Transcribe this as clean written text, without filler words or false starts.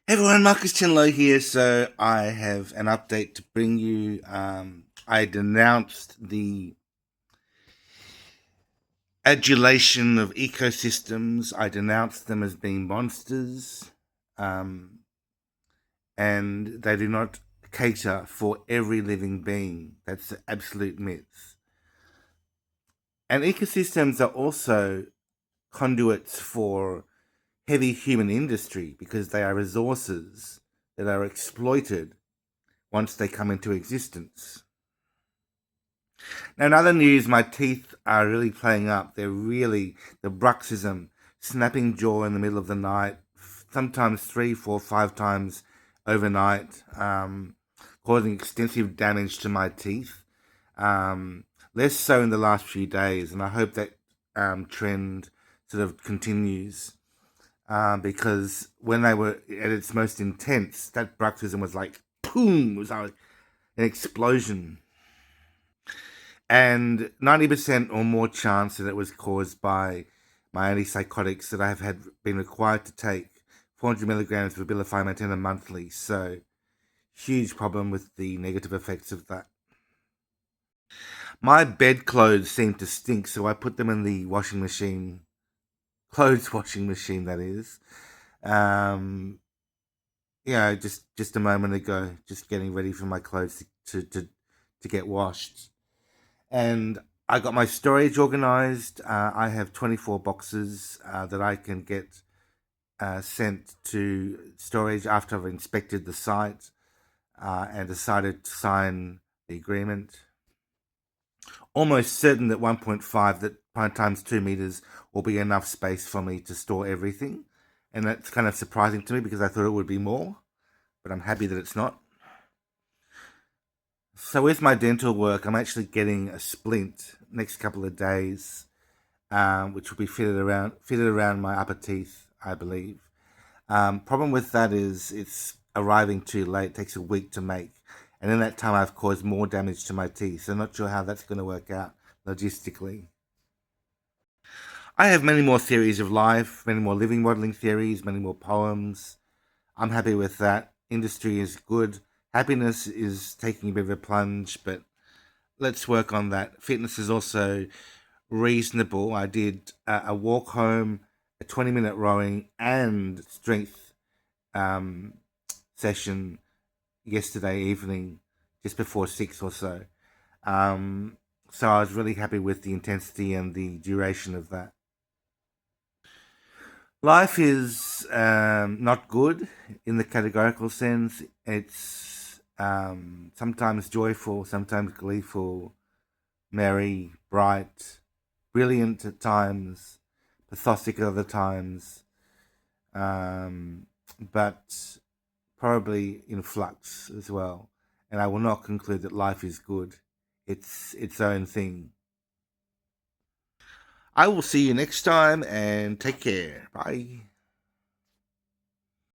Hey everyone, Marcus Chinlow here. So I have an update to bring you. I denounced the adulation of ecosystems. I denounced them as being monsters, um, and they do not cater for every living being. That's an absolute myth. And ecosystems are also conduits for heavy human industry because they are resources that are exploited once they come into existence. Now, in other news, my teeth are really playing up. They're really the bruxism, snapping jaw in the middle of the night, sometimes 3, 4, 5 times overnight, causing extensive damage to my teeth. Less so in the last few days, and I hope that trend sort of continues. Because when they were at its most intense, that bruxism was like boom, it was like an explosion. And 90% or more chance that it was caused by my antipsychotics that I have been required to take 400 milligrams of Abilify Maintena monthly. So, huge problem with the negative effects of that. My bed clothes seem to stink, so I put them in the washing machine, clothes washing machine, that is. Just a moment ago, just getting ready for my clothes to get washed. And I got my storage organized. I have 24 boxes that I can get sent to storage after I've inspected the site and decided to sign the agreement. Almost certain that 1.5, that times 2 meters, will be enough space for me to store everything. And that's kind of surprising to me because I thought it would be more, but I'm happy that it's not. So with my dental work, I'm actually getting a splint next couple of days, which will be fitted around my upper teeth, I believe. Problem with that is it's arriving too late. It takes a week to make, and in that time, I've caused more damage to my teeth. So I'm not sure how that's going to work out logistically. I have many more theories of life, many more living modeling theories, many more poems. I'm happy with that. Industry is good. Happiness is taking a bit of a plunge, but let's work on that. Fitness is also reasonable. I did a walk home, a 20-minute rowing, and strength um, session yesterday evening, just before 6 or so. So I was really happy with the intensity and the duration of that. Life is not good in the categorical sense. It's sometimes joyful, sometimes gleeful, merry, bright, brilliant at times, pathetic at other times, but probably in flux as well. And I will not conclude that life is good. It's its own thing. I will see you next time and take care. Bye.